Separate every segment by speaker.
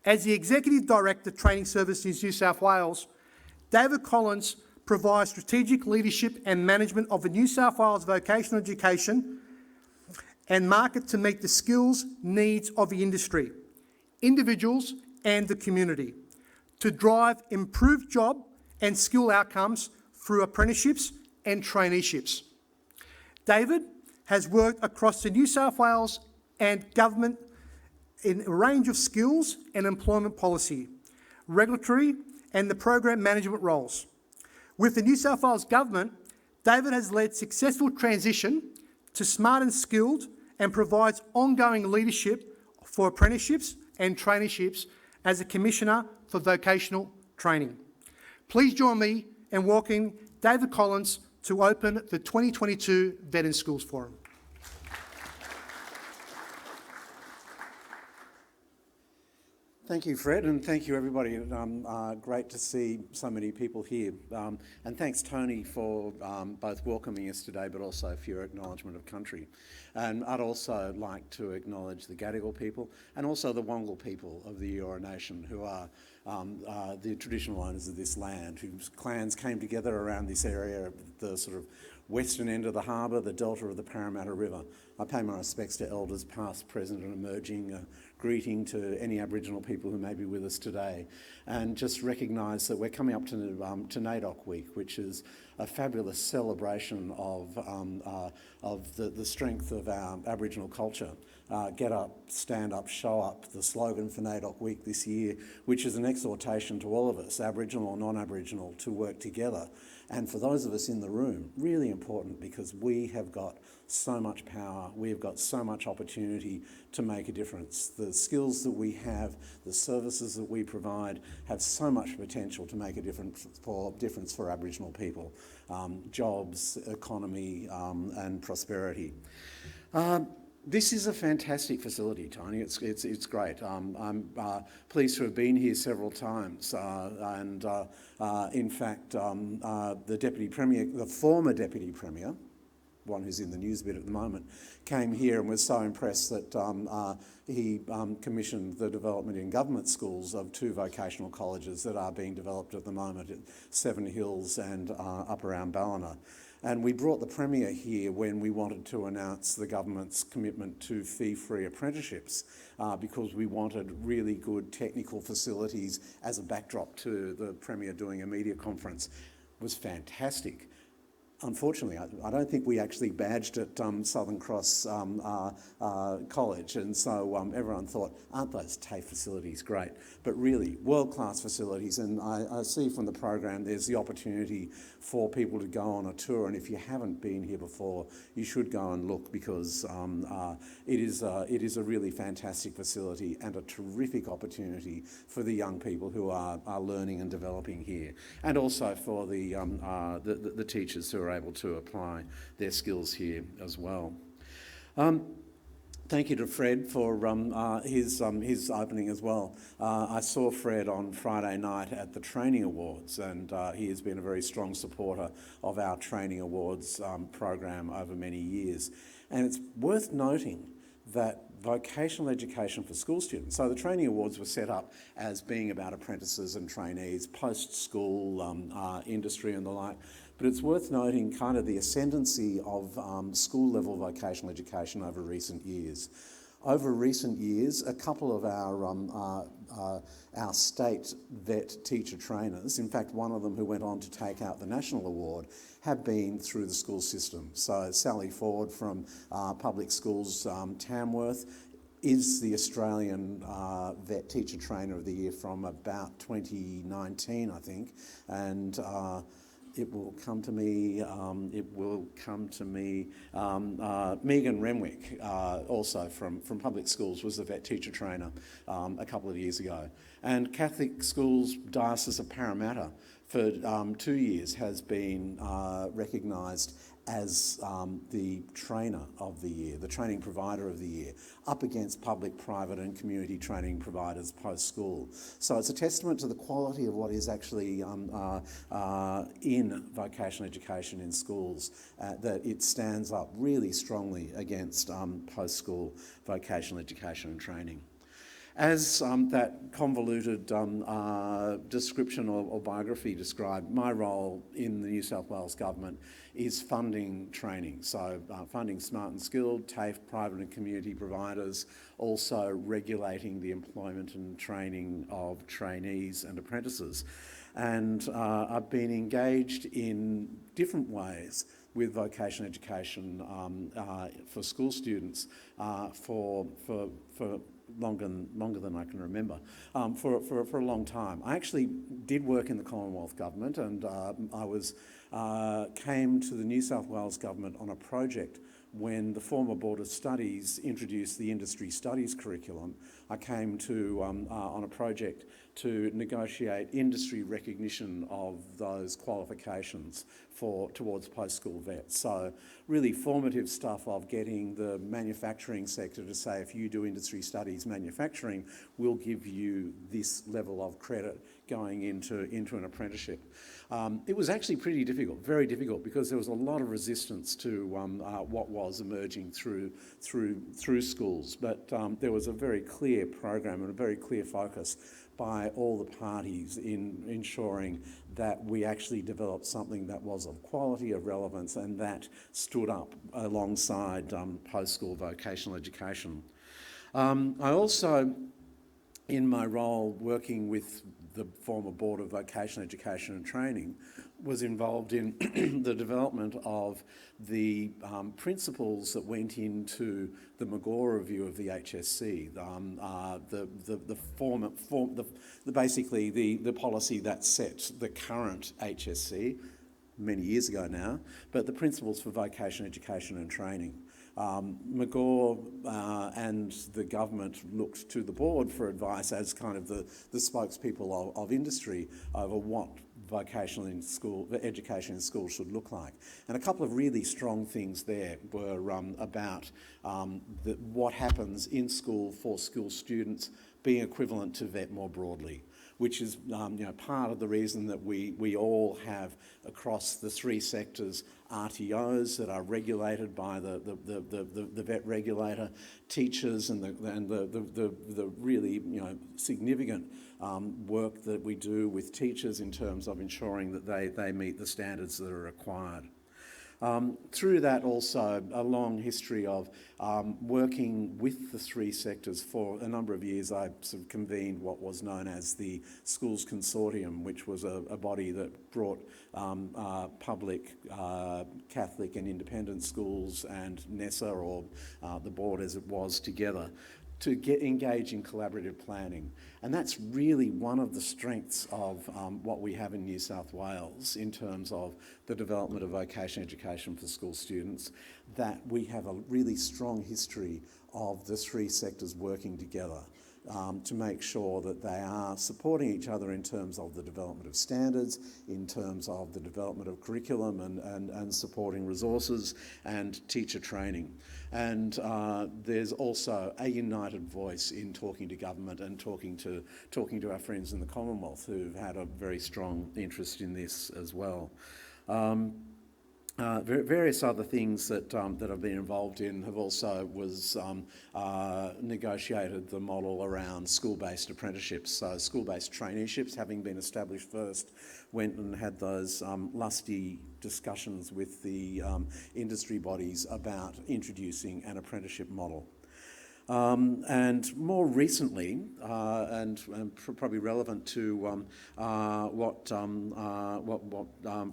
Speaker 1: As the Executive Director Training Services New South Wales, David Collins provides strategic leadership and management of the New South Wales vocational education and market to meet the skills needs of the industry, individuals and the community, to drive improved job and skill outcomes through apprenticeships and traineeships. David has worked across the New South Wales and government in a range of skills and employment policy, regulatory and the program management roles. With the New South Wales Government, David has led successful transition to smart and skilled and provides ongoing leadership for apprenticeships and traineeships as a Commissioner for Vocational Training. Please join me in welcoming David Collins to open the 2022 Vet in Schools Forum.
Speaker 2: Thank you, Fred, and thank you, everybody. Great to see so many people here. And thanks, Tony, for both welcoming us today, but also for your acknowledgement of country. And I'd also like to acknowledge the Gadigal people and also the Wangal people of the Eora Nation, who are the traditional owners of this land, whose clans came together around this area, the sort of western end of the harbour, the delta of the Parramatta River. I pay my respects to elders past, present and emerging, greeting to any Aboriginal people who may be with us today, and just recognise that we're coming up to NAIDOC Week, which is a fabulous celebration of the strength of our Aboriginal culture. Get up, stand up, show up, the slogan for NAIDOC Week this year, which is an exhortation to all of us, Aboriginal or non-Aboriginal, to work together. And for those of us in the room, really important, because we have got so much power, we've got so much opportunity to make a difference. The skills that we have, the services that we provide have so much potential to make a difference for Aboriginal people. Jobs, economy and prosperity. This is a fantastic facility, Tony. It's great. I'm pleased to have been here several times, and in fact, the Deputy Premier, the former Deputy Premier, one who's in the news bit at the moment, came here and was so impressed that he commissioned the development in government schools of 2 vocational colleges that are being developed at the moment at Seven Hills and up around Ballina. And we brought the Premier here when we wanted to announce the government's commitment to fee-free apprenticeships because we wanted really good technical facilities as a backdrop to the Premier doing a media conference. It was fantastic. Unfortunately, I don't think we actually badged at Southern Cross College, and so everyone thought, aren't those TAFE facilities great? But really, world-class facilities, and I see from the program there's the opportunity for people to go on a tour, and if you haven't been here before, you should go and look, because it is a really fantastic facility and a terrific opportunity for the young people who are learning and developing here, and also for the teachers who are able to apply their skills here as well. Thank you to Fred for his opening as well. I saw Fred on Friday night at the Training Awards, and he has been a very strong supporter of our Training Awards program over many years. And it's worth noting that vocational education for school students. So the Training Awards were set up as being about apprentices and trainees, post-school industry and the like. But it's worth noting kind of the ascendancy of school-level vocational education over recent years. Over recent years, a couple of our state vet teacher trainers, in fact one of them who went on to take out the national award, have been through the school system. So Sally Ford from Public Schools Tamworth is the Australian Vet Teacher Trainer of the Year from about 2019, I think, and it will come to me. Megan Renwick, also from Public Schools, was the vet teacher trainer a couple of years ago. And Catholic Schools Diocese of Parramatta for 2 years has been recognised as the trainer of the year, the training provider of the year, up against public, private and community training providers post-school. So it's a testament to the quality of what is actually in vocational education in schools, that it stands up really strongly against post-school vocational education and training. As that convoluted description or biography described, my role in the New South Wales Government is funding training. So funding smart and skilled, TAFE, private and community providers, also regulating the employment and training of trainees and apprentices. And I've been engaged in different ways with vocational education for school students for longer than I can remember, for a long time. I actually did work in the Commonwealth Government, and came to the New South Wales Government on a project when the former Board of Studies introduced the industry studies curriculum. I came to on a project to negotiate industry recognition of those qualifications towards post-school vets. So really formative stuff of getting the manufacturing sector to say, if you do industry studies manufacturing, we'll give you this level of credit going into an apprenticeship. It was actually pretty difficult, very difficult, because there was a lot of resistance to what was emerging through schools. But there was a very clear program and a very clear focus by all the parties in ensuring that we actually developed something that was of quality, of relevance, and that stood up alongside post-school vocational education. I also, in my role working with the former Board of Vocational Education and Training, was involved in the development of the principles that went into the Magor review of the HSC, basically the policy that set the current HSC many years ago now, but the principles for vocational education and training. Magor and the government looked to the board for advice as kind of the spokespeople of industry over what vocational education in school should look like. And a couple of really strong things there were about what happens in school for school students being equivalent to VET more broadly, which is part of the reason that we all have across the three sectors RTOs that are regulated by the VET regulator, teachers, and the really significant work that we do with teachers in terms of ensuring that they meet the standards that are required. Through that also a long history of working with the three sectors. For a number of years I sort of convened what was known as the Schools Consortium, which was a body that brought public, Catholic and independent schools and NESA, or the board as it was, together to engage in collaborative planning. And that's really one of the strengths of what we have in New South Wales in terms of the development of vocational education for school students, that we have a really strong history of the three sectors working together to make sure that they are supporting each other in terms of the development of standards, in terms of the development of curriculum and supporting resources and teacher training. And there's also a united voice in talking to government and talking to our friends in the Commonwealth who've had a very strong interest in this as well. Various other things that I've been involved in have also negotiated the model around school-based apprenticeships. So school-based traineeships, having been established first, went and had those lusty discussions with the industry bodies about introducing an apprenticeship model. And more recently, and probably relevant to what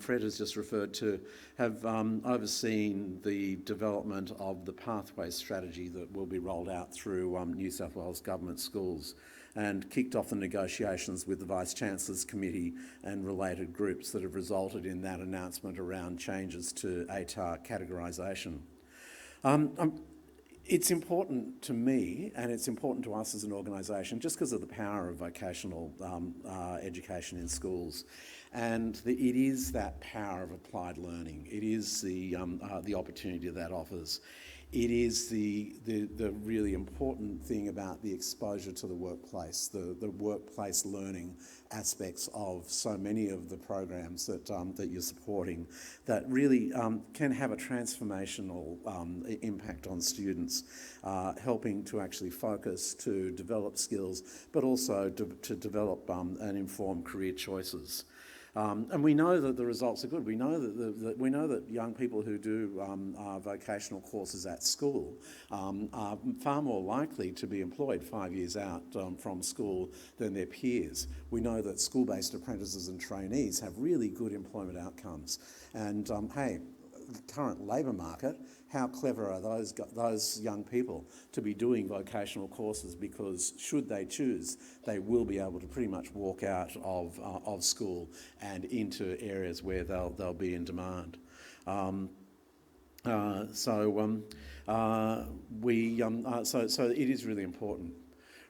Speaker 2: Fred has just referred to, have overseen the development of the pathways strategy that will be rolled out through New South Wales Government schools, and kicked off the negotiations with the Vice-Chancellor's Committee and related groups that have resulted in that announcement around changes to ATAR categorisation. It's important to me, and it's important to us as an organisation, just because of the power of vocational education in schools. And it is that power of applied learning. It is the opportunity that offers. It is the really important thing about the exposure to the workplace, the workplace learning aspects of so many of the programs that you're supporting that really can have a transformational impact on students, helping to actually focus, to develop skills, but also to develop and inform career choices. And we know that the results are good. We know that young people who do vocational courses at school are far more likely to be employed 5 years out from school than their peers. We know that school-based apprentices and trainees have really good employment outcomes. And hey, the current labour market, how clever are those young people to be doing vocational courses, because should they choose, they will be able to pretty much walk out of school and into areas where they'll be in demand. So it is really important.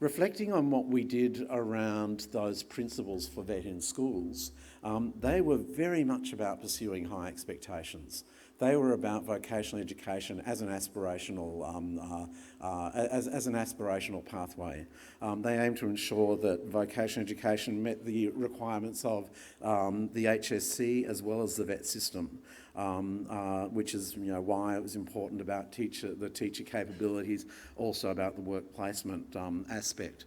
Speaker 2: Reflecting on what we did around those principles for VET in schools, they were very much about pursuing high expectations. They were about vocational education as an aspirational, as an aspirational pathway. They aimed to ensure that vocational education met the requirements of the HSC as well as the VET system, which is why it was important about the teacher capabilities, also about the work placement aspect.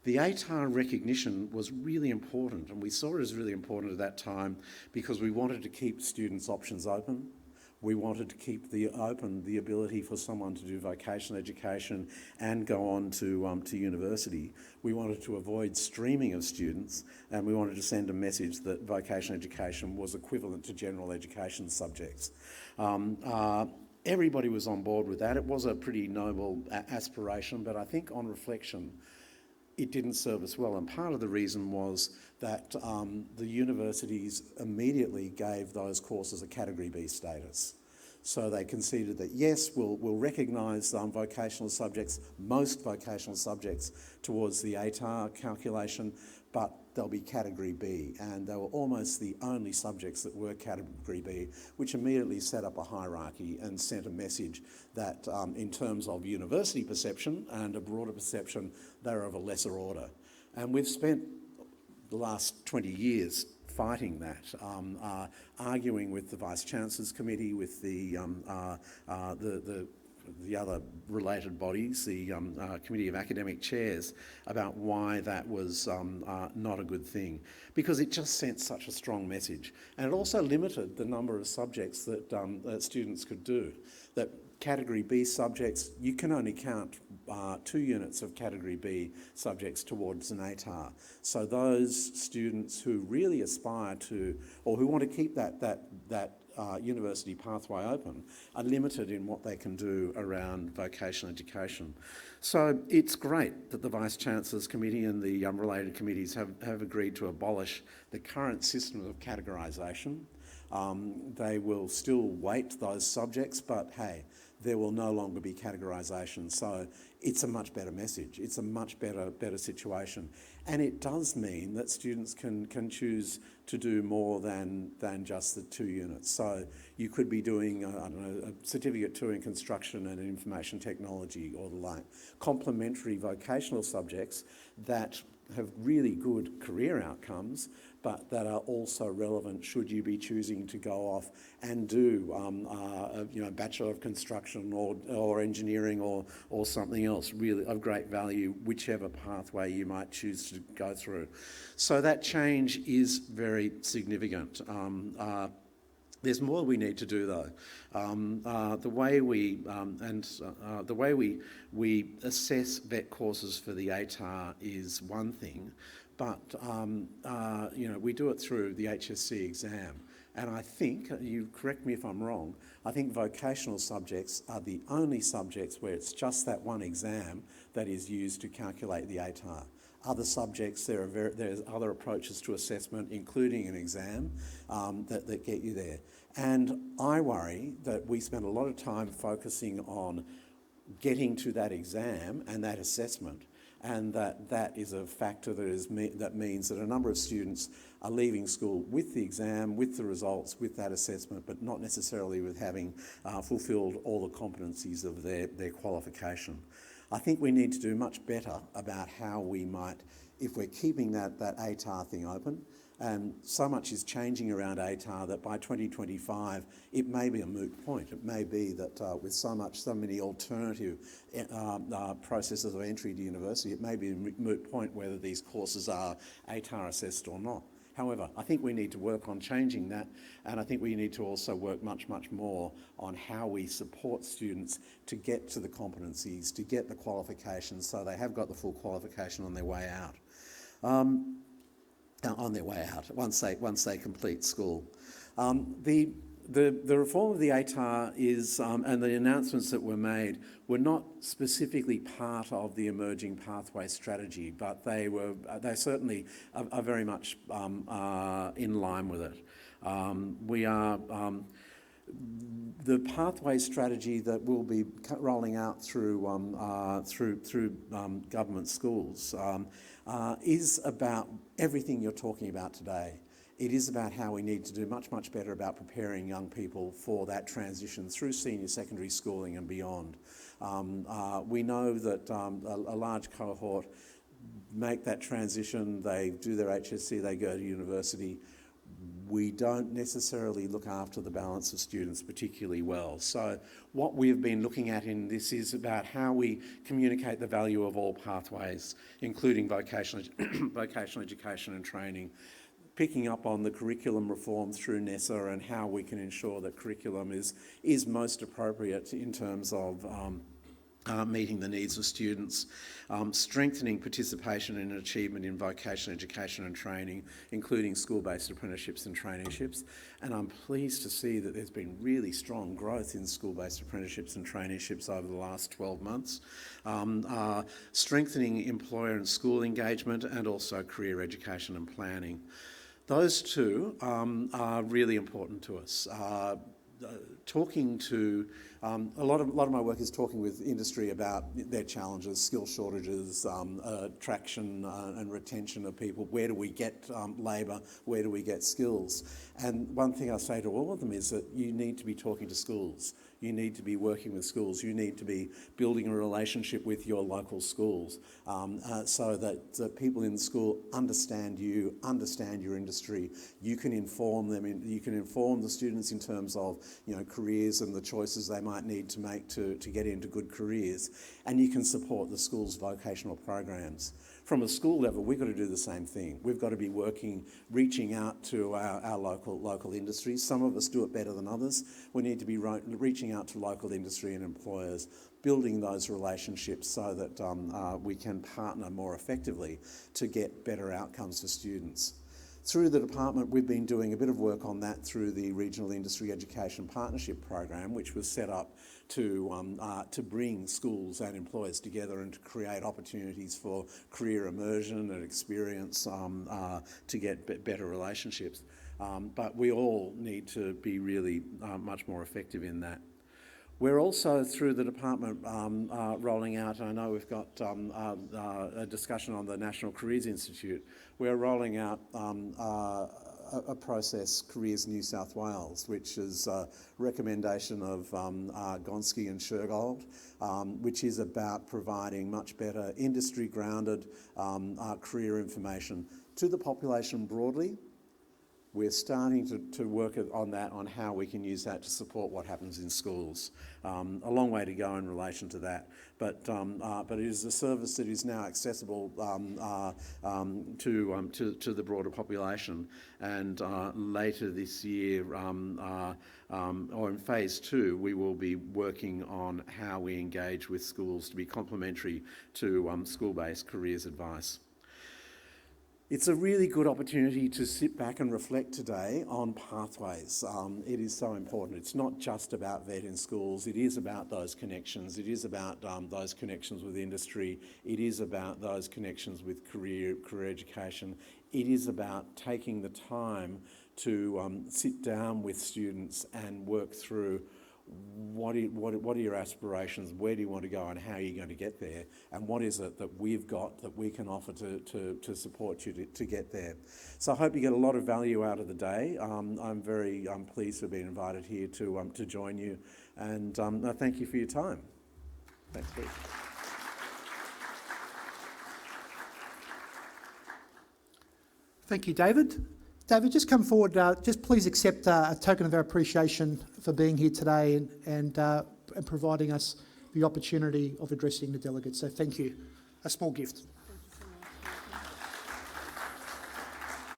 Speaker 2: The ATAR recognition was really important, and we saw it as really important at that time because we wanted to keep students' options open. We wanted to keep the ability for someone to do vocational education and go on to university. We wanted to avoid streaming of students, and we wanted to send a message that vocational education was equivalent to general education subjects. Everybody was on board with that. It was a pretty noble aspiration, but I think on reflection, it didn't serve us well. And part of the reason was that the universities immediately gave those courses a Category B status. So they conceded that, yes, we'll recognise vocational subjects, most vocational subjects, towards the ATAR calculation, but they'll be Category B. And they were almost the only subjects that were Category B, which immediately set up a hierarchy and sent a message that in terms of university perception and a broader perception, they're of a lesser order. And we've spent the last 20 years fighting that, arguing with the Vice-Chancellors Committee, with the other related bodies, the Committee of Academic Chairs, about why that was not a good thing, because it just sent such a strong message. And it also limited the number of subjects that students could do. That Category B subjects, you can only count 2 units of Category B subjects towards an ATAR. So those students who really aspire to, or who want to keep that university pathway open, are limited in what they can do around vocational education. So it's great that the Vice-Chancellors Committee and the related committees have agreed to abolish the current system of categorisation. They will still weight those subjects, but hey, there will no longer be categorisation. So it's a much better message. It's a much better situation. And it does mean that students can choose to do more than just the 2 units. So you could be doing, a Certificate 2 in Construction and Information Technology or the like, complementary vocational subjects that have really good career outcomes, but that are also relevant should you be choosing to go off and do a Bachelor of Construction or Engineering or something else really of great value, whichever pathway you might choose to go through. So that change is very significant. There's more we need to do though. The way we assess VET courses for the ATAR is one thing, but we do it through the HSC exam. And I think, you correct me if I'm wrong, I think vocational subjects are the only subjects where it's just that one exam that is used to calculate the ATAR. Other subjects, there's other approaches to assessment, including an exam, that get you there. And I worry that we spend a lot of time focusing on getting to that exam and that assessment, and that is a factor that means that a number of students are leaving school with the exam, with the results, with that assessment, but not necessarily with having fulfilled all the competencies of their qualification. I think we need to do much better about how we might, if we're keeping that ATAR thing open, and so much is changing around ATAR that by 2025 it may be a moot point. It may be that with so many alternative processes of entry to university, it may be a moot point whether these courses are ATAR assessed or not. However, I think we need to work on changing that, and I think we need to also work much more on how we support students to get to the competencies, to get the qualifications, so they have got the full qualification on their way out. Once they complete school. The reform of the ATAR is, and the announcements that were made were not specifically part of the emerging pathway strategy, but they certainly are very much in line with it. The pathway strategy that we'll be rolling out through government schools is about everything you're talking about today. It is about how we need to do much better about preparing young people for that transition through senior secondary schooling and beyond. We know that a large cohort make that transition, they do their HSC, they go to university. We don't necessarily look after the balance of students particularly well. So what we've been looking at in this is about how we communicate the value of all pathways, including vocational education and training, picking up on the curriculum reform through NESA and how we can ensure that curriculum is most appropriate in terms of meeting the needs of students, strengthening participation and achievement in vocational education and training, including school-based apprenticeships and traineeships. And I'm pleased to see that there's been really strong growth in school-based apprenticeships and traineeships over the last 12 months, strengthening employer and school engagement, and also career education and planning. Those two are really important to us. Talking to a lot of my work is talking with industry about their challenges, skill shortages, attraction and retention of people. Where do we get labour? Where do we get skills? And one thing I say to all of them is that you need to be talking to schools. You need to be working with schools. You need to be building a relationship with your local schools so that people in the school understand you, understand your industry. You can inform them. You can inform the students in terms of careers and the choices they might need to make to get into good careers. And you can support the school's vocational programs. From a school level, we've got to do the same thing. We've got to be reaching out to our local industries. Some of us do it better than others. We need to be reaching out to local industry and employers, building those relationships so that we can partner more effectively to get better outcomes for students. Through the department, we've been doing a bit of work on that through the Regional Industry Education Partnership Program, which was set up to bring schools and employers together and to create opportunities for career immersion and experience to get better relationships. But we all need to be really much more effective in that. We're also, through the department, rolling out, and I know we've got a discussion on the National Careers Institute, we're rolling out a process, Careers New South Wales, which is a recommendation of Gonski and Shergold, which is about providing much better industry-grounded career information to the population broadly. We're starting to work on that, on how we can use that to support what happens in schools. A long way to go in relation to that, but it is a service that is now accessible to the broader population. And later this year, or in phase 2, we will be working on how we engage with schools to be complementary to school-based careers advice. It's a really good opportunity to sit back and reflect today on pathways. It is so important. It's not just about VET in schools. It is about those connections. It is about those connections with industry. It is about those connections with career education. It is about taking the time to sit down with students and work through what are your aspirations, where do you want to go and how are you going to get there, and what is it that we've got that we can offer to support you to get there. So I hope you get a lot of value out of the day. I'm very pleased to have been invited here to join you, and thank you for your time. Thanks, Pete.
Speaker 1: Thank you, David. David, just come forward. Just please accept a token of our appreciation for being here today and providing us the opportunity of addressing the delegates. So thank you. A small gift.